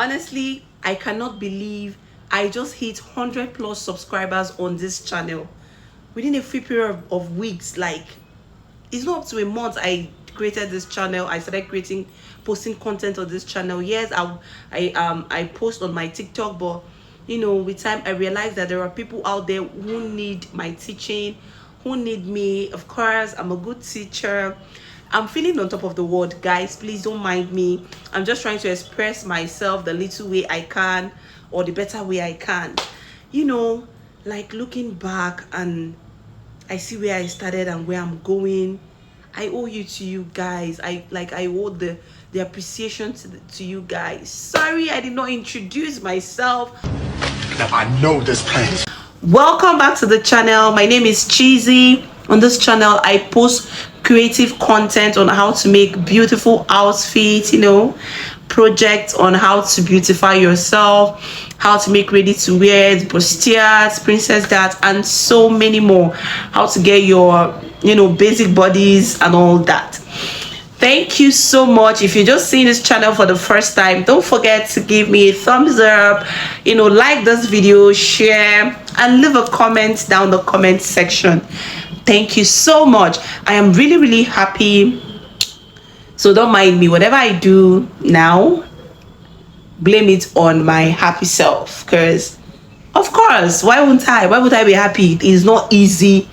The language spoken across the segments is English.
Honestly, I cannot believe I just hit 100 plus subscribers on this channel within a few period of weeks. Like, it's not up to a month I created this channel. I started posting content on this channel. Yes, I post on my TikTok, but with time I realized that there are people out there who need my teaching, who need me. Of course, I'm a good teacher. I'm feeling on top of the world, guys. Please don't mind me. I'm just trying to express myself the little way I can, or the better way I can. Like, looking back, and I see where I started and where I'm going. I owe you to you guys. I owe the appreciation to you guys. Sorry, I did not introduce myself. Now I know this place. Welcome back to the channel. My name is Cheesy. On this channel, I post creative content on how to make beautiful outfits, projects on how to beautify yourself, how to make ready to wear, bustiers, princess that, and so many more. How to get your basic bodies and all that. Thank you so much. If you're just seeing this channel for the first time, don't forget to give me a thumbs up, like this video, share, and leave a comment down the comment section. Thank you so much. I am really, really happy. So don't mind me. Whatever I do now, blame it on my happy self. Because, of course, why wouldn't I? Why would I be happy? It is not easy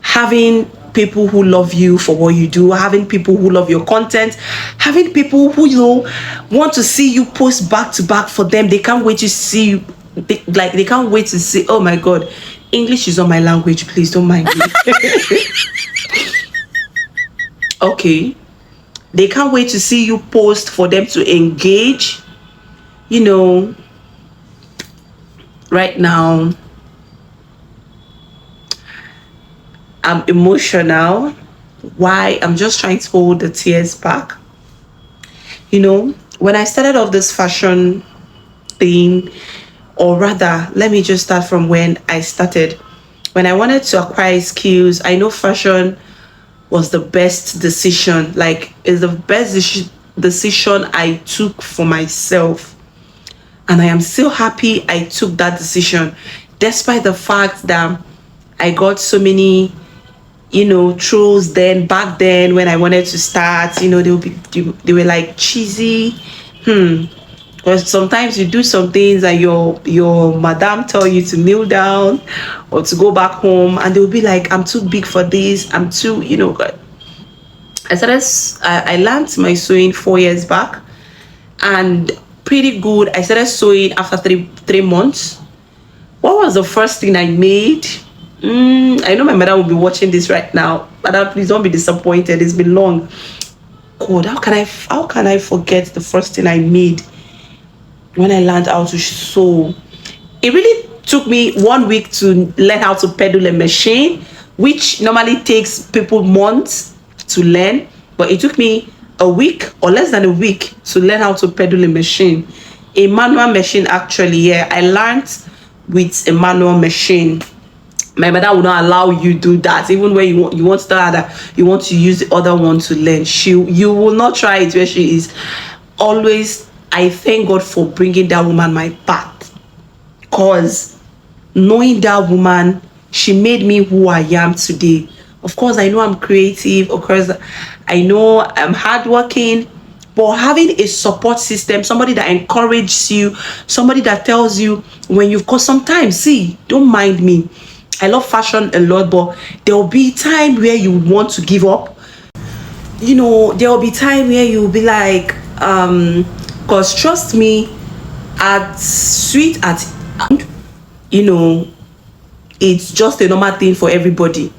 having people who love you for what you do, having people who love your content, having people who want to see you post back to back for them. They can't wait to see you. They can't wait to see. Oh my God, English is not my language. Please don't mind me. Okay, they can't wait to see you post for them to engage. Right now I'm emotional. Why? I'm just trying to hold the tears back. When I started off this fashion thing, or rather, let me just start from when I started. When I wanted to acquire skills, I know fashion was the best decision. Like, it's the best decision I took for myself. And I am still happy I took that decision, despite the fact that I got so many trolls back then when I wanted to start. They were like, Cheesy, because sometimes you do some things and your madam tell you to kneel down or to go back home, and they'll be like, I'm too big for this, I'm too I learned my sewing 4 years back, and pretty good. I started sewing after three months. What was the first thing I made? I know my mother will be watching this right now. Madam, please don't be disappointed. It's been long. God, how can I forget the first thing I made when I learned how to sew? It really took me 1 week to learn how to pedal a machine, which normally takes people months to learn, but it took me a week or less than a week to learn how to pedal a machine. A manual machine, actually. Yeah, I learned with a manual machine. My mother will not allow you do that. Even when you want to tell her that you want to use the other one to learn, you will not try it where she is. Always, I thank God for bringing that woman my path, because knowing that woman, she made me who I am today. Of course, I know I'm creative. Of course, I know I'm hardworking. But having a support system, somebody that encourages you, somebody that tells you when you've got, sometimes, see, don't mind me, I love fashion a lot, but there will be time where you want to give up. There will be time where you'll be like, because trust me, it's just a normal thing for everybody.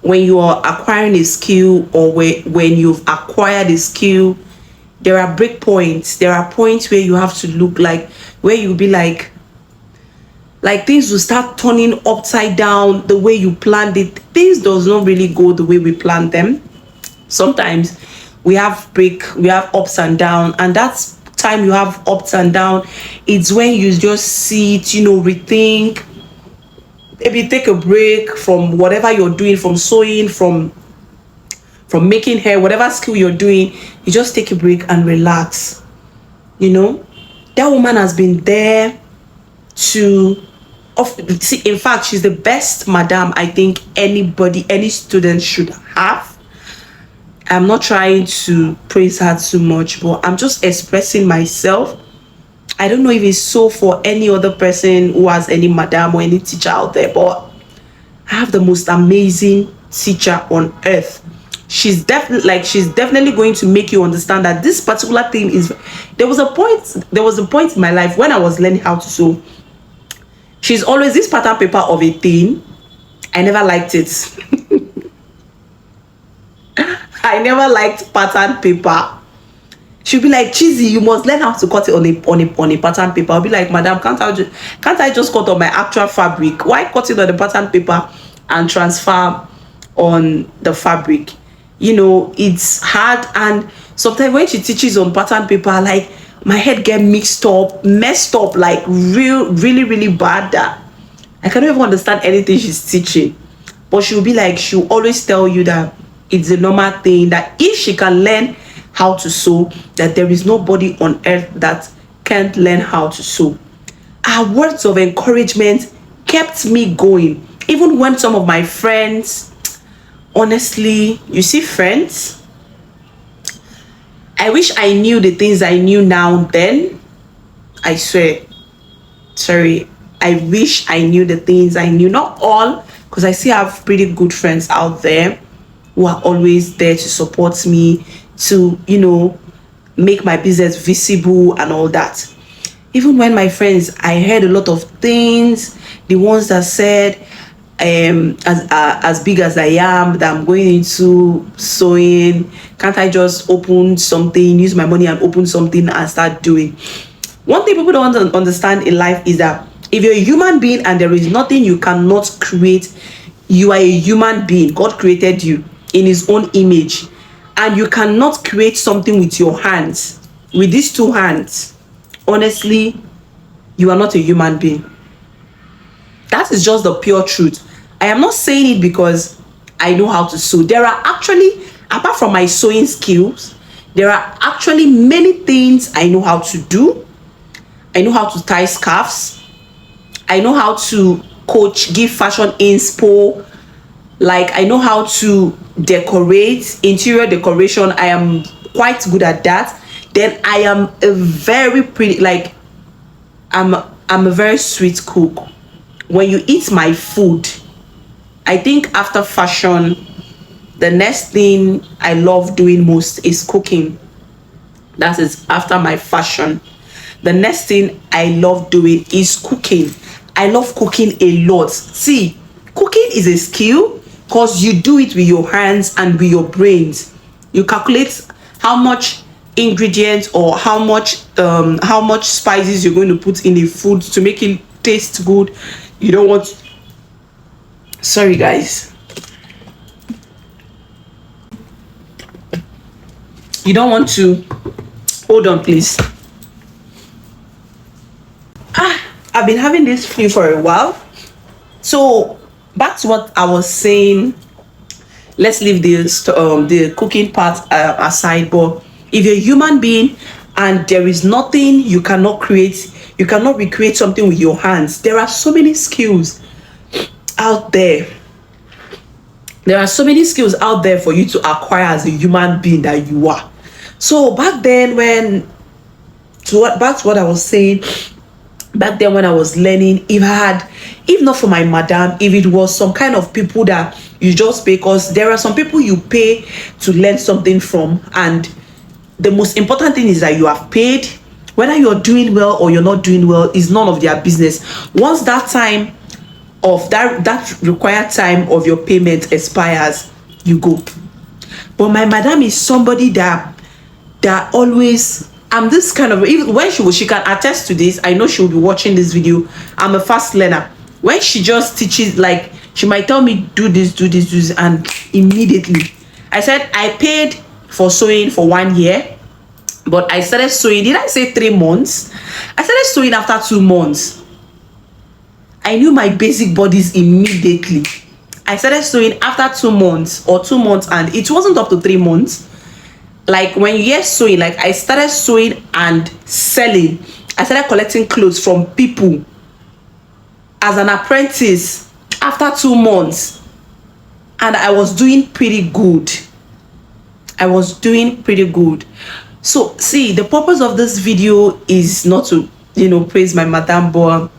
When you are acquiring a skill, or when you've acquired a skill, there are break points. There are points where you have to look like, where you'll be like things will start turning upside down the way you planned it. Things does not really go the way we planned them. Sometimes we have ups and downs, and that's time you have ups and downs. It's when you just sit, rethink, maybe take a break from whatever you're doing, from sewing, from making hair, whatever skill you're doing. You just take a break and relax. That woman has been there to see, in fact, she's the best madam I think any student should have. I'm not trying to praise her too much, but I'm just expressing myself. I don't know if it's so for any other person who has any madam or any teacher out there, but I have the most amazing teacher on earth. She's definitely going to make you understand that this particular thing is. There was a point in my life when I was learning how to sew. She's always this pattern paper of a thing. I never liked it. I never liked pattern paper. She'll be like, Cheesy, you must learn how to cut it on a pattern paper. I'll be like, Madam, can't I just cut on my actual fabric? Why cut it on the pattern paper and transfer on the fabric? You know, it's hard. And sometimes when she teaches on pattern paper, like, my head get messed up, like really bad, that I cannot even understand anything she's teaching. But she'll be like, she'll always tell you that it's a normal thing, that if she can learn how to sew, that there is nobody on earth that can't learn how to sew. Her words of encouragement kept me going, even when some of my friends, honestly, you see, friends, I wish I knew the things I knew now then. I swear, sorry, I wish I knew the things I knew, not all, because I still have pretty good friends out there who are always there to support me, to, you know, make my business visible and all that. Even when my friends, I heard a lot of things, the ones that said, as big as I am, that I'm going into sewing, can't I just open something, use my money and open something and start doing? One thing people don't understand in life is that if you're a human being and there is nothing you cannot create, you are a human being. God created you in his own image, and you cannot create something with your hands, with these two hands. Honestly, you are not a human being. That is just the pure truth. I am not saying it because I know how to sew. There are actually, apart from my sewing skills, there are actually many things I know how to do. I know how to tie scarves. I know how to coach, give fashion inspo. Like, I know how to decorate, interior decoration. I am quite good at that. Then I am a very pretty, like, I'm a very sweet cook. When you eat my food, I think after fashion, the next thing I love doing most is cooking. That is after my fashion. The next thing I love doing is cooking. I love cooking a lot. See, cooking is a skill because you do it with your hands and with your brains. You calculate how much ingredients or how much spices you're going to put in the food to make it taste good. You don't want, sorry guys, you don't want to, hold on please. I've been having this flu for a while. So back to what I was saying. Let's leave the cooking part aside. But if you're a human being and there is nothing you cannot create, you cannot recreate something with your hands. There are so many skills out there. There are so many skills out there for you to acquire as a human being that you are. So back then, back to what I was saying. Back then when I was learning, if not for my madam, if it was some kind of people that you just pay, because there are some people you pay to learn something from, and the most important thing is that you have paid. Whether you're doing well or you're not doing well is none of their business. Once that time of that required time of your payment expires, you go. But my madam is somebody that always, I'm this kind of, even when she can attest to this. I know she'll be watching this video. I'm a fast learner. When she just teaches, like, she might tell me do this, and immediately. I said I paid for sewing for 1 year, but I started sewing, did I say 3 months? I started sewing after 2 months. I knew my basic bodies immediately. I started sewing after 2 months or 2 months, and it wasn't up to 3 months. Like, when you hear sewing, like, I started sewing and selling I started collecting clothes from people as an apprentice after 2 months, and I was doing pretty good. So see, the purpose of this video is not to, praise my madam, but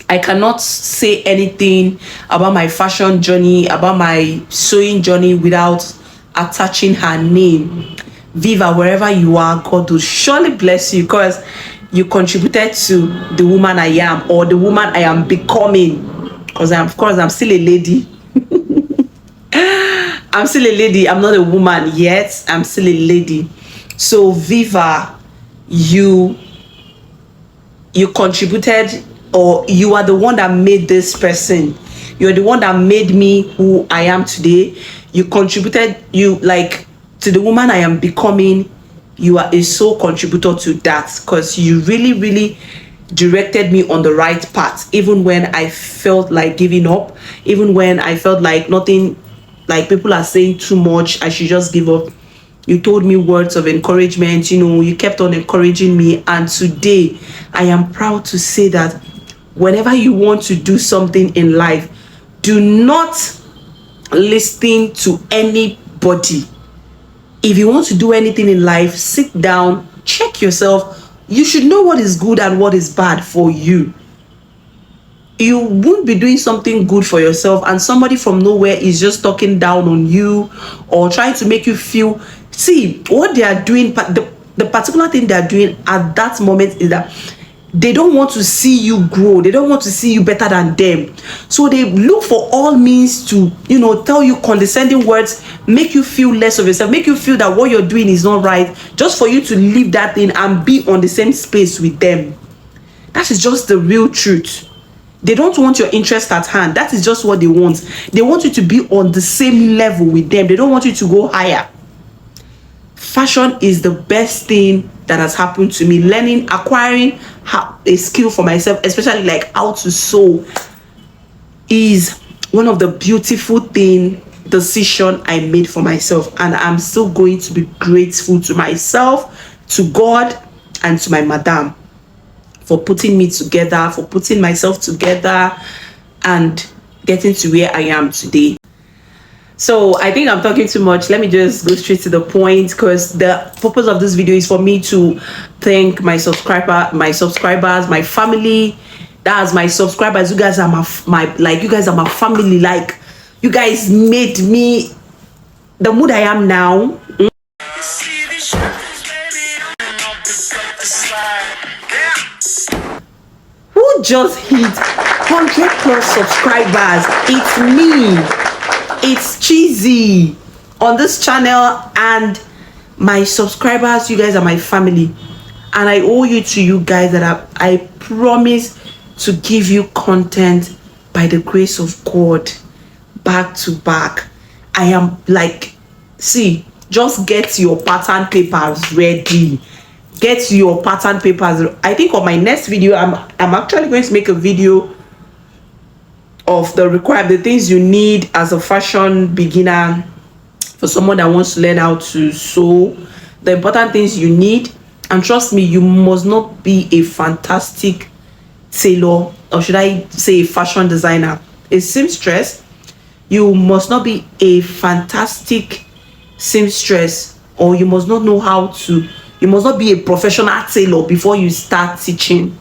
I cannot say anything about my fashion journey, about my sewing journey without attaching her name. Viva, wherever you are, God will surely bless you, because you contributed to the woman I am, or the woman I am becoming. Because of course I'm still a lady. I'm still a lady. I'm not a woman yet. I'm still a lady. So Viva, you contributed, or you are the one that made this person. You're the one that made me who I am today. You contributed, to the woman I am becoming. You are a sole contributor to that, because you really directed me on the right path, even when I felt like giving up, even when I felt like nothing, like people are saying too much, I should just give up. You told me words of encouragement, you kept on encouraging me. And today I am proud to say that whenever you want to do something in life, do not listen to anybody. If you want to do anything in life, sit down, check yourself. You should know what is good and what is bad for you. You won't be doing something good for yourself and somebody from nowhere is just talking down on you or trying to make you feel. See, what they are doing, the particular thing they are doing at that moment is that they don't want to see you grow. They don't want to see you better than them. So they look for all means to, tell you condescending words, make you feel less of yourself, make you feel that what you're doing is not right, just for you to leave that thing and be on the same space with them. That is just the real truth. They don't want your interest at hand. That is just what they want. They want you to be on the same level with them. They don't want you to go higher. Fashion is the best thing that has happened to me. Acquiring a skill for myself, especially like how to sew, is one of the beautiful decision I made for myself. And I'm still going to be grateful to myself, to God, and to my madam for putting me together, for putting myself together and getting to where I am today. So I think I'm talking too much. Let me just go straight to the point, because the purpose of this video is for me to thank my subscribers, my family. That's my subscribers. You guys are you guys are my family. Like, you guys made me the mood I am now. Who just hit 100 plus subscribers? It's me. It's Cheesy on this channel, and my subscribers, you guys are my family, and I owe you to you guys that I promise to give you content by the grace of God, back to back. I am see, just get your pattern papers ready. Get your pattern papers. I think on my next video, I'm actually going to make a video of the things you need as a fashion beginner, for someone that wants to learn how to sew, the important things you need. And trust me, you must not be a fantastic tailor, or should I say a fashion designer, a seamstress. You must not be a fantastic seamstress, or you must not know how to, you must not be a professional tailor before you start teaching.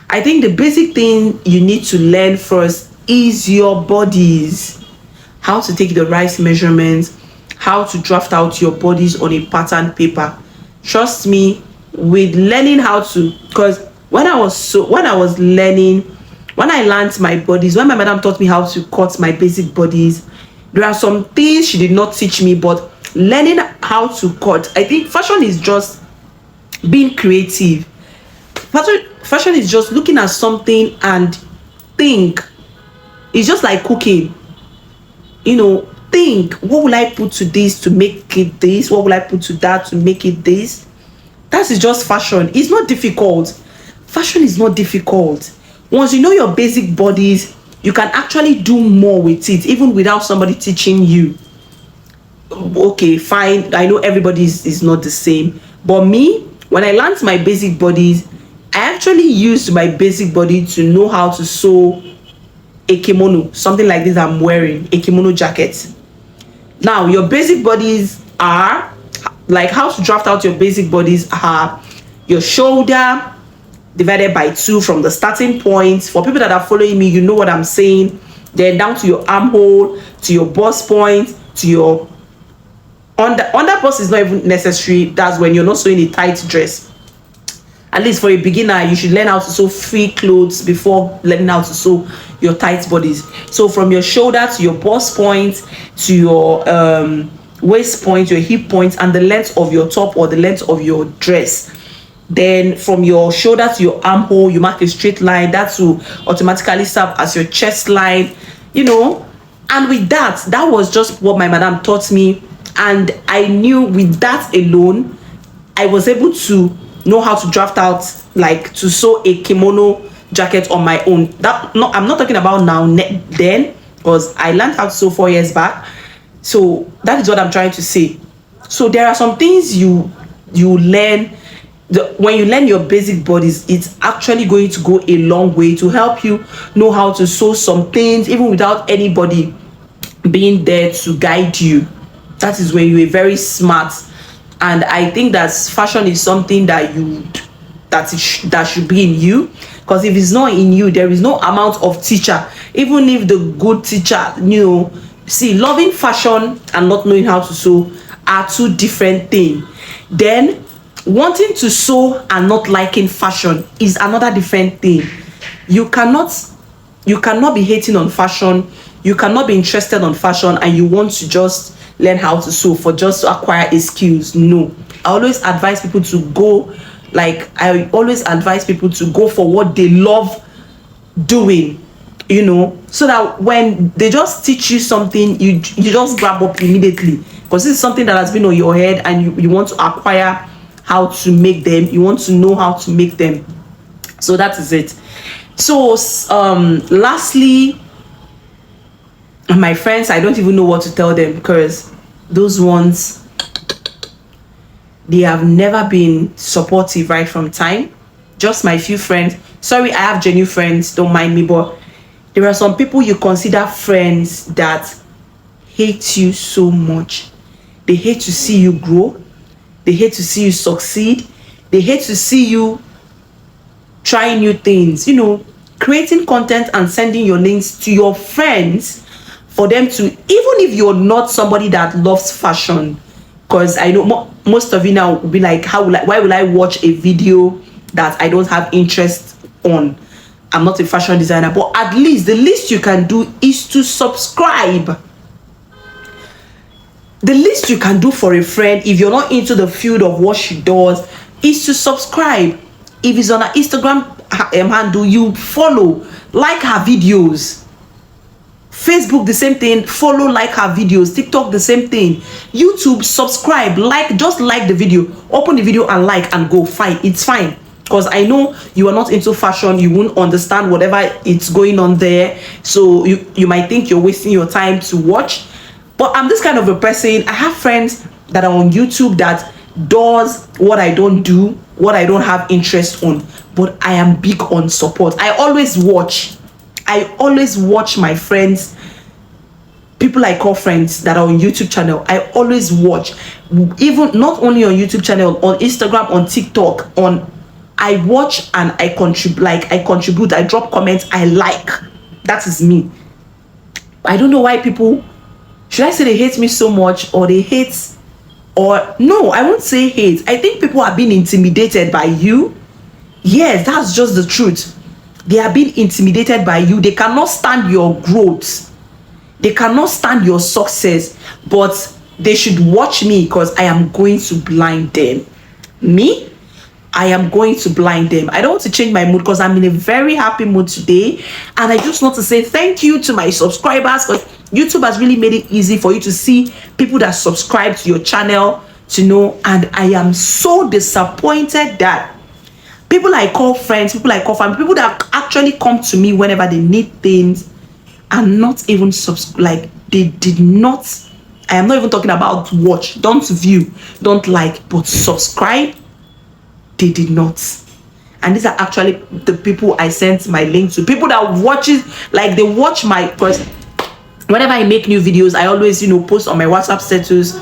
I think the basic thing you need to learn first is your bodies. How to take the right measurements, how to draft out your bodies on a pattern paper. Trust me, with learning how to, because when I learned my bodies, when my madam taught me how to cut my basic bodies, there are some things she did not teach me, but learning how to cut, I think fashion is just being creative. Fashion is just looking at something and think. It's just like cooking. Think, what will I put to this to make it this? What will I put to that to make it this? That is just fashion. It's not difficult. Fashion is not difficult. Once you know your basic bodies, you can actually do more with it, even without somebody teaching you. Okay, fine. I know everybody is not the same. But me, when I learned my basic bodies, I actually used my basic body to know how to sew a kimono, something like this I'm wearing, a kimono jacket. Now, your basic bodies are, like, how to draft out your basic bodies are your shoulder divided by 2 from the starting point. For people that are following me, you know what I'm saying. Then down to your armhole, to your bust point, to your under bust is not even necessary. That's when you're not sewing a tight dress. At least for a beginner, you should learn how to sew free clothes before learning how to sew your tight bodies. So from your shoulder to your bust point, to your waist point, your hip point, and the length of your top or the length of your dress. Then from your shoulder to your armhole, you mark a straight line. That will automatically serve as your chest line, you know. And with that was just what my madam taught me. And I knew with that alone, I was able to know how to draft out, like, to sew a kimono jacket on my own. I'm not talking about now, then, because I learned how to sew 4 years back. So that is what I'm trying to say. So there are some things you learn. When you learn your basic bodies, it's actually going to go a long way to help you know how to sew some things even without anybody being there to guide you. That is when you're very smart. And I think that fashion is something that that should be in you, because if it's not in you, there is no amount of teacher, even if the good teacher, you know. See, loving fashion and not knowing how to sew are two different things. Then wanting to sew and not liking fashion is another different thing. You cannot be hating on fashion, you cannot be interested on fashion, and you want to just learn how to sew for just to acquire a skills. No, I always advise people to go for what they love doing, you know, so that when they just teach you something, you just grab up immediately, because this is something that has been on your head and you want to acquire how to make them, you want to know how to make them. So that is it. So lastly, my friends, I don't even know what to tell them, because those ones, they have never been supportive right from time. Just my few friends. Sorry, I have genuine friends, don't mind me, but there are some people you consider friends that hate you so much. They hate to see you grow. They hate to see you succeed. They hate to see you try new things, you know, creating content and sending your links to your friends for them to, even if you're not somebody that loves fashion, because I know most of you now will be like, why will I watch a video that I don't have interest on? I'm not a fashion designer. But at least the least you can do is to subscribe. The least you can do for a friend, if you're not into the field of what she does, is to subscribe. If it's on her Instagram handle, you follow, like her videos. Facebook, the same thing, follow, like her videos. TikTok, the same thing. YouTube, subscribe, just like the video, open the video and like, and go. Fine, it's fine, because I know you are not into fashion, you won't understand whatever it's going on there, so you might think you're wasting your time to watch. But I'm this kind of a person. I have friends that are on YouTube that does what I don't do, what I don't have interest on, but I am big on support. I always watch my friends, people I call friends that are on YouTube channel. I always watch, even not only on YouTube channel, on Instagram, on TikTok, I watch and I contribute, I drop comments, I like. That is me. I don't know why people, should I say they hate me so much, or they hate, or no, I won't say hate. I think people are being intimidated by you. Yes, that's just the truth. They are being intimidated by you. They cannot stand your growth. They cannot stand your success. But they should watch me, because I am going to blind them. Me? I am going to blind them. I don't want to change my mood, because I'm in a very happy mood today. And I just want to say thank you to my subscribers, because YouTube has really made it easy for you to see people that subscribe to your channel, to know. And I am so disappointed that people I call friends, people I call family, people that actually come to me whenever they need things, and not even they did not. I am not even talking about watch, don't view, don't like, but subscribe. They did not. And these are actually the people I sent my link to. People that watches, like they watch my, because whenever I make new videos, I always, post on my WhatsApp status,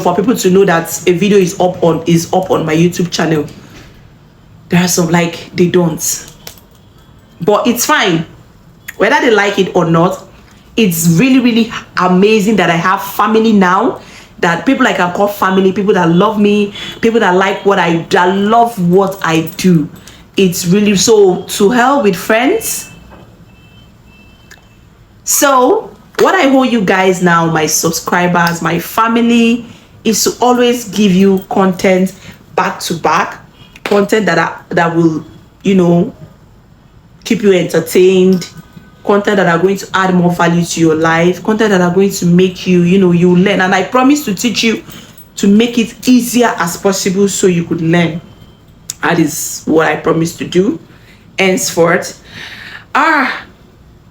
for people to know that a video is up on my YouTube channel. There are some, like, they don't. But it's fine. Whether they like it or not, it's really, really amazing that I have family now. That people I can call family, people that love me, people that like that love what I do. It's really, so to hell with friends. So what I owe you guys now, my subscribers, my family, is to always give you content back to back, content that will, keep you entertained, content that are going to add more value to your life, content that are going to make you, you learn. And I promise to teach you to make it easier as possible so you could learn. That is what I promise to do henceforth.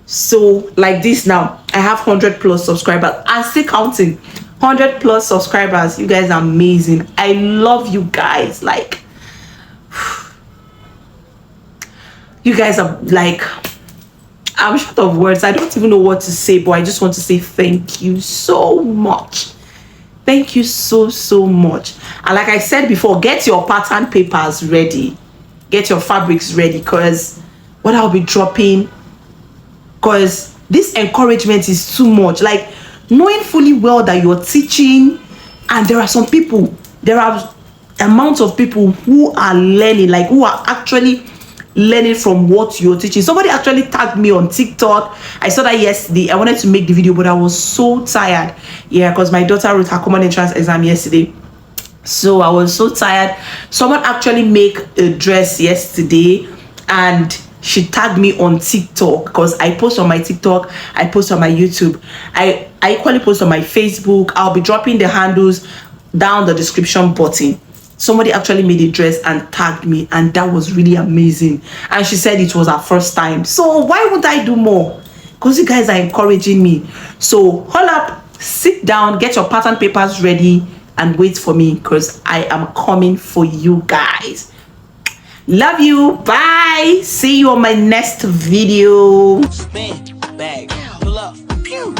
So like this now, I have 100+ subscribers and still counting. 100+ subscribers. You guys are amazing. I love you guys. Like, you guys are like, I'm short of words. I don't even know what to say, but I just want to say thank you so much. Thank you so much. And like I said before, get your pattern papers ready. Get your fabrics ready, because what I'll be dropping, because this encouragement is too much. Like, knowing fully well that you're teaching, and there are amounts of people who are learning, like who are actually learning from what you're teaching. Somebody actually tagged me on TikTok. I saw that yesterday. I wanted to make the video, but I was so tired. Yeah, because my daughter wrote her common entrance exam yesterday. So I was so tired. Someone actually made a dress yesterday and she tagged me on TikTok, because I post on my TikTok, I post on my YouTube, I equally post on my Facebook. I'll be dropping the handles down the description button. Somebody actually made a dress and tagged me, and that was really amazing. And she said it was her first time. So why would I do more? Because you guys are encouraging me. So hold up, sit down, get your pattern papers ready, and wait for me, because I am coming for you guys. Love you. Bye. See you on my next video. Spin back. Pull up. Pew.